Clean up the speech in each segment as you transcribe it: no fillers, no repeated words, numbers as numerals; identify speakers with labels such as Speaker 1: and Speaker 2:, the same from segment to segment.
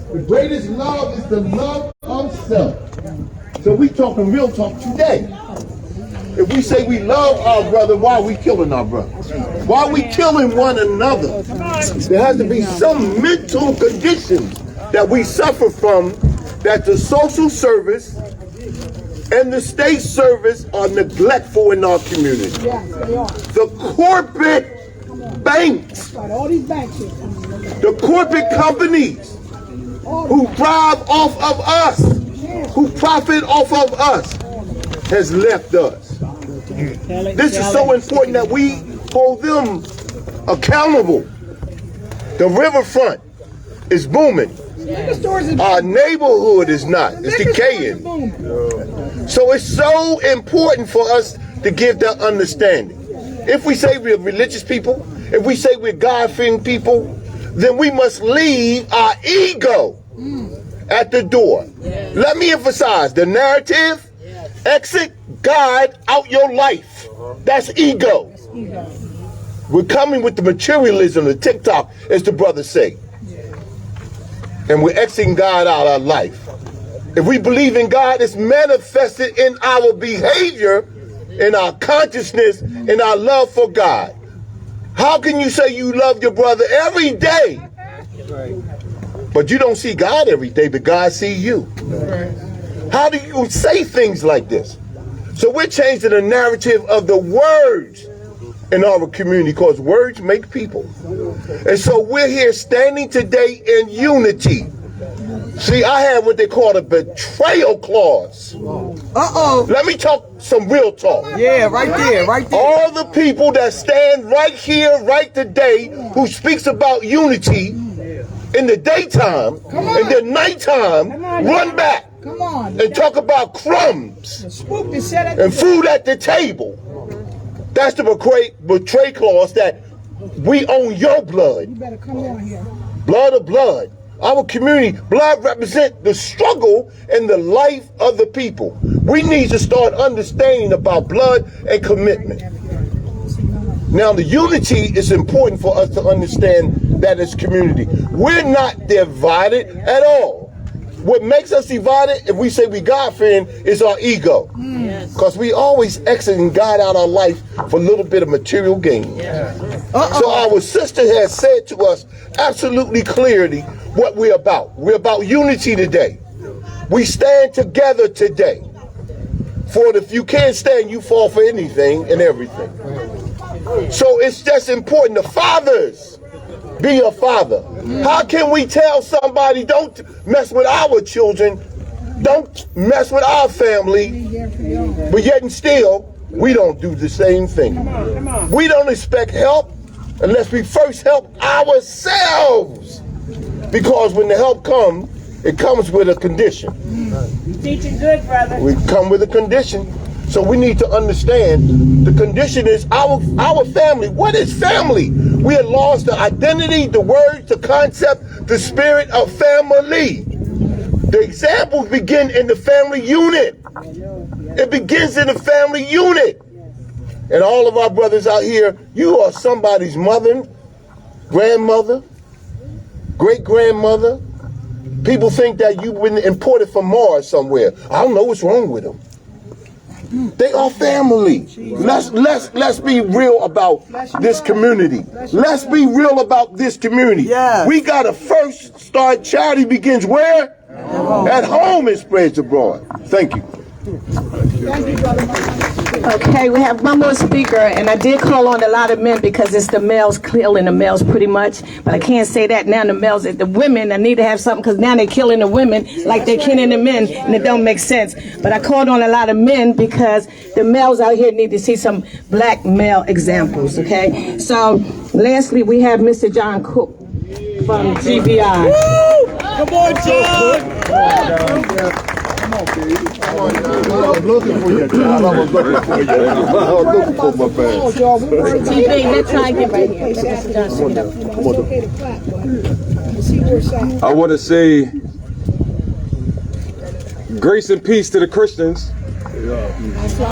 Speaker 1: The greatest love is the love of self. So we talking real talk today. If we say we love our brother, why are we killing our brother? Why are we killing one another? There has to be some mental conditions that we suffer from, that the social service and the state service are neglectful in our community. The corporate banks, the corporate companies who thrive off of us, who profit off of us, has left us. This is so important that we hold them accountable. The riverfront is booming. Our neighborhood is not. It's decaying. So it's so important for us to give that understanding. If we say we're religious people, if we say we're God-fearing people, then we must leave our ego at the door. Let me emphasize, the narrative, exit God out your life. That's ego. We're coming with the materialism, the TikTok, as the brothers say. And we're exiting God out of our life. If we believe in God, it's manifested in our behavior, in our consciousness, in our love for God. How can you say you love your brother every day, but you don't see God every day, but God sees you? How do you say things like this? So we're changing the narrative of the words in our community, because words make people. And so we're here standing today in unity. See, I have what they call a betrayal clause. Let me talk some real talk.
Speaker 2: Yeah, right there, right there.
Speaker 1: All the people that stand right here, right today, who speaks about unity in the daytime, in the nighttime, run back and talk about crumbs and food at the table. That's the betray clause, that we own your blood.
Speaker 3: You better come on here.
Speaker 1: Blood of blood. Our community, blood represents the struggle and the life of the people. We need to start understanding about blood and commitment. Now, the unity is important for us to understand that as community. We're not divided at all. What makes us divided, if we say we God-fearing, is our ego. Because we always exiting God out of our life for a little bit of material gain. So our sister has said to us absolutely clearly what we're about. We're about unity today. We stand together today. For if you can't stand, you fall for anything and everything. So it's just important. The fathers, be a father. How can we tell somebody, don't mess with our children, don't mess with our family, but yet and still, we don't do the same thing. We don't expect help unless we first help ourselves. Because when the help comes, it comes with a condition.
Speaker 4: You're teaching good, brother.
Speaker 1: We come with a condition. So we need to understand the condition is our family. What is family? We have lost the identity, the words, the concept, the spirit of family. The examples begin in the family unit. It begins in the family unit. And all of our brothers out here, you are somebody's mother, grandmother, great-grandmother. People think that you've been imported from Mars somewhere. I don't know what's wrong with them. They are family. Let's be real about this community. Let's be real about this community. We gotta first start. Charity begins where? At home and spreads abroad. Thank you.
Speaker 5: Okay, we have one more speaker, and I did call on a lot of men because it's the males killing the males pretty much, but I can't say that now. The males, the women, I need to have something because now they're killing the women like they're killing the men, and it don't make sense. But I called on a lot of men because the males out here need to see some black male examples, okay? So lastly, we have Mr. John Cook from GBI.
Speaker 2: Woo! Come on, John!
Speaker 1: I was looking for you, John. I was looking for you. I was looking for my pants.
Speaker 5: TV, let's try and get right here.
Speaker 6: I want to say grace and peace to the Christians.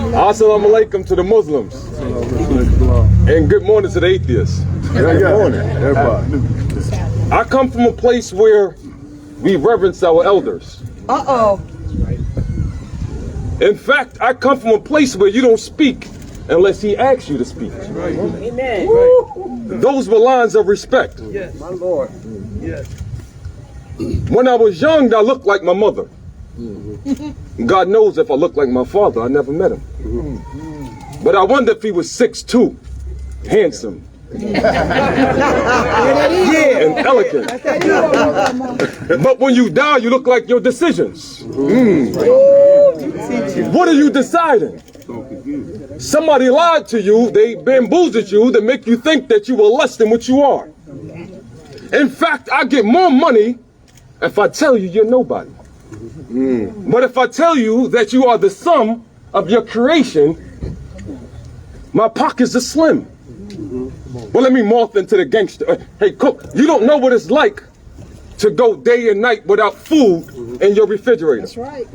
Speaker 6: Assalamu alaikum to the Muslims. And good morning to the atheists.
Speaker 1: Good morning, everybody.
Speaker 6: I come from a place where we reverence our elders.
Speaker 2: Uh-oh.
Speaker 6: In fact, I come from a place where you don't speak unless he asks you to speak.
Speaker 4: Amen.
Speaker 6: Those were lines of respect.
Speaker 2: Yes, my Lord. Yes.
Speaker 6: When I was young, I looked like my mother. God knows if I looked like my father, I never met him. But I wonder if he was 6'2", handsome, and elegant. But when you die, you look like your decisions. What are you deciding? Somebody lied to you, they bamboozled you to make you think that you were less than what you are. In fact, I get more money if I tell you you're nobody. But if I tell you that you are the sum of your creation, my pockets are slim. Well, let me morph into the gangster. Hey, Cook, you don't know what it's like to go day and night without food in your refrigerator.
Speaker 2: That's right.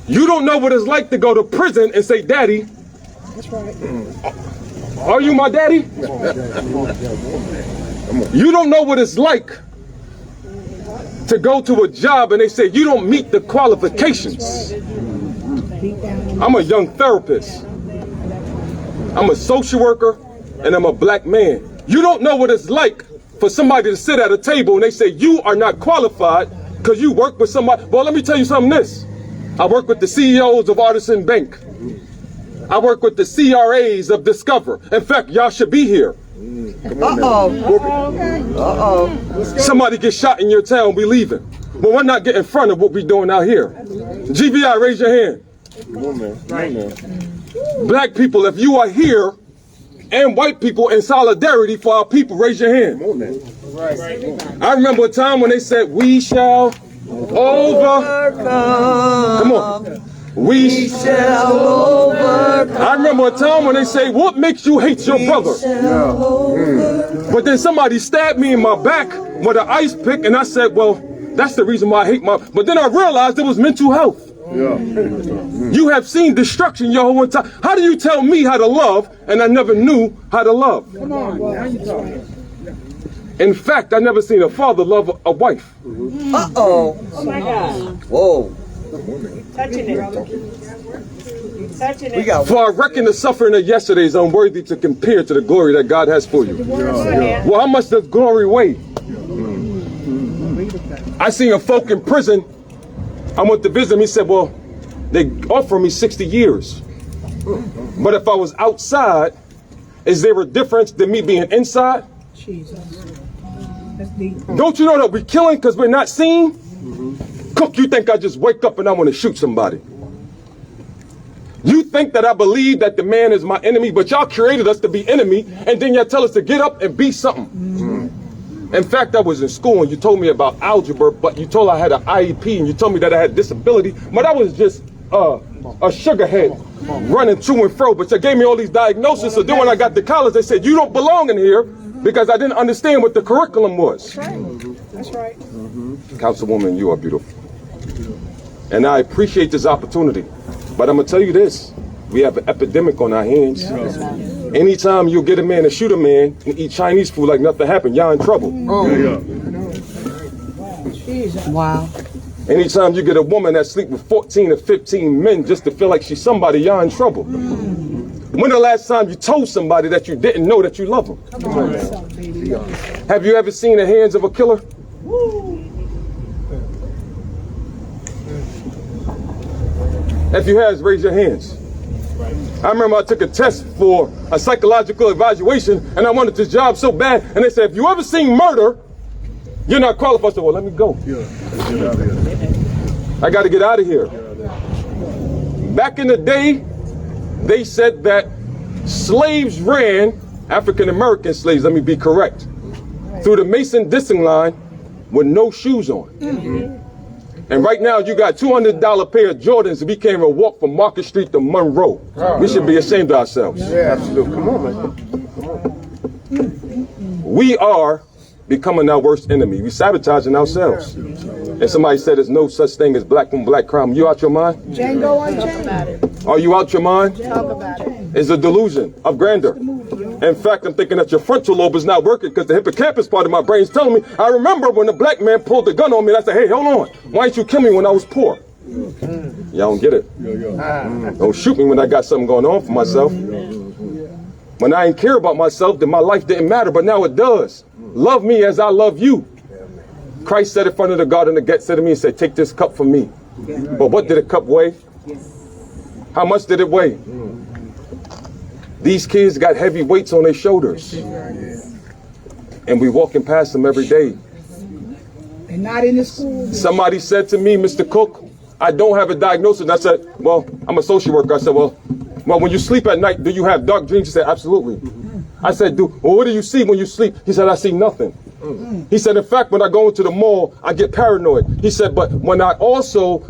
Speaker 6: You don't know what it's like to go to prison and say, Daddy,
Speaker 2: That's right.
Speaker 6: are you my daddy? You don't know what it's like to go to a job and they say you don't meet the qualifications. I'm a young therapist. I'm a social worker and I'm a black man. You don't know what it's like for somebody to sit at a table and they say you are not qualified because you work with somebody. Well, let me tell you something this. I work with the CEOs of Artisan Bank. I work with the CRAs of Discover. In fact, y'all should be here.
Speaker 2: Uh-oh.
Speaker 6: Somebody gets shot in your town, we leaving. But we're not getting in front of what we're doing out here. GBI, raise your hand. Black people, if you are here, and white people in solidarity for our people, raise your hand. I remember a time when they said, we shall overcome. Come on. We shall overcome. I remember a time when they say, what makes you hate your brother? But then somebody stabbed me in my back with an ice pick and I said, well, that's the reason why I hate my... But then I realized it was mental health. You have seen destruction your whole entire... How do you tell me how to love and I never knew how to love?
Speaker 2: Come on, boy.
Speaker 6: In fact, I never seen a father love a wife.
Speaker 2: Uh-oh.
Speaker 4: Oh my God.
Speaker 2: Whoa.
Speaker 4: Touching it. Touching it.
Speaker 2: We got...
Speaker 6: For I reckon the suffering of yesterday is unworthy to compare to the glory that God has for you. Well, how much does glory weigh? I seen a folk in prison. I went to visit him. He said, well, they offer me 60 years. But if I was outside, is there a difference than me being inside?
Speaker 2: Jesus. That's deep.
Speaker 6: Don't you know that we're killing because we're not seen? Cook, you think I just wake up and I want to shoot somebody? You think that I believe that the man is my enemy, but y'all created us to be enemy, and then y'all tell us to get up and be something. In fact, I was in school and you told me about algebra, but you told I had an IEP and you told me that I had disability, but I was just a sugarhead running to and fro, but you gave me all these diagnoses. So then when I got to college, they said, you don't belong in here because I didn't understand what the curriculum was.
Speaker 2: That's right. That's right.
Speaker 6: Councilwoman, you are beautiful. And I appreciate this opportunity. But I'm going to tell you this. We have an epidemic on our hands. Anytime you get a man to shoot a man and eat Chinese food like nothing happened, y'all in trouble.
Speaker 2: Wow.
Speaker 6: Anytime you get a woman that sleep with 14 or 15 men just to feel like she's somebody, y'all in trouble. When the last time you told somebody that you didn't know that you love them? Have you ever seen the hands of a killer? If you have, raise your hands. I remember I took a test for a psychological evaluation and I wanted this job so bad, and they said, if you ever seen murder, you're not qualified. I said, well, let me go. I got to get out of here. Back in the day, they said that slaves ran, African-American slaves, let me be correct, through the Mason-Dixon line with no shoes on. And right now, you got $200 pair of Jordans and we can't even walk from Market Street to Monroe. We should be ashamed of ourselves.
Speaker 1: Yeah, absolutely. Come on, man.
Speaker 6: We are becoming our worst enemy. We sabotaging ourselves. And somebody said there's no such thing as black on black crime. You out your mind?
Speaker 2: Django Unchained.
Speaker 6: Are you out your mind?
Speaker 2: Talk about it.
Speaker 6: It's a delusion of grandeur. In fact, I'm thinking that your frontal lobe is not working because the hippocampus part of my brain is telling me, I remember when the black man pulled the gun on me and I said, hey, hold on. Why didn't you kill me when I was poor? Y'all don't get it. Don't shoot me when I got something going on for myself. When I didn't care about myself, then my life didn't matter, but now it does. Love me as I love you. Christ said in front of the garden of Gethsemane, he said, take this cup from me. But what did a cup weigh? How much did it weigh? These kids got heavy weights on their shoulders. And we walking past them every day.
Speaker 2: And not in the school.
Speaker 6: Somebody said to me, Mr. Cook, I don't have a diagnosis. And I said, well, I'm a social worker. I said, well, when you sleep at night, do you have dark dreams? He said, absolutely. I said, well, what do you see when you sleep? He said, I see nothing. He said, in fact, when I go into the mall, I get paranoid. He said, but when I also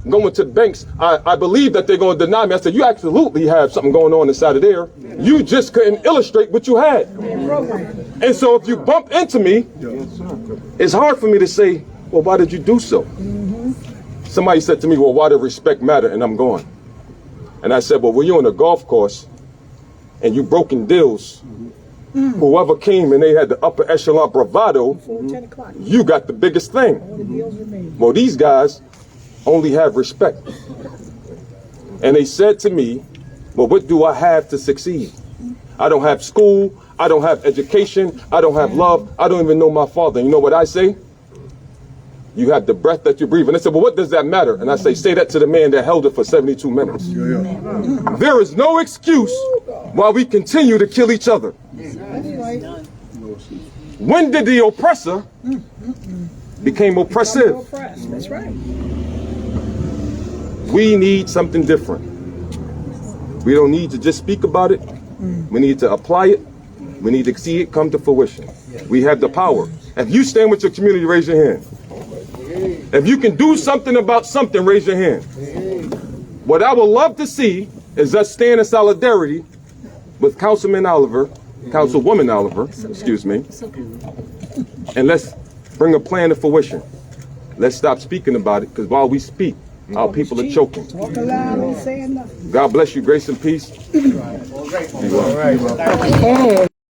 Speaker 6: go into banks, I believe that they're going to deny me. I said, you absolutely have something going on inside of there. You just couldn't illustrate what you had. And so if you bump into me, it's hard for me to say, well, why did you do so? Somebody said to me, well, why does respect matter? And I'm gone. And I said, well, when you're on a golf course and you broken deals, whoever came and they had the upper echelon bravado, you got the biggest thing. Well, these guys only have respect. And they said to me, well, what do I have to succeed? I don't have school. I don't have education. I don't have love. I don't even know my father. You know what I say? You have the breath that you breathe. And they said, well, what does that matter? And I say that to the man that held it for 72 minutes. There is no excuse why we continue to kill each other. When did the oppressor became oppressive?
Speaker 2: That's right.
Speaker 6: We need something different. We don't need to just speak about it. We need to apply it. We need to see it come to fruition. We have the power. If you stand with your community, raise your hand. If you can do something about something, raise your hand. What I would love to see is us stand in solidarity with Councilwoman Oliver, excuse me, and let's bring a plan to fruition. Let's stop speaking about it, because while we speak, our people are choking.
Speaker 2: Talk aloud, ain't saying nothing.
Speaker 6: God bless you, grace and peace.
Speaker 1: All right.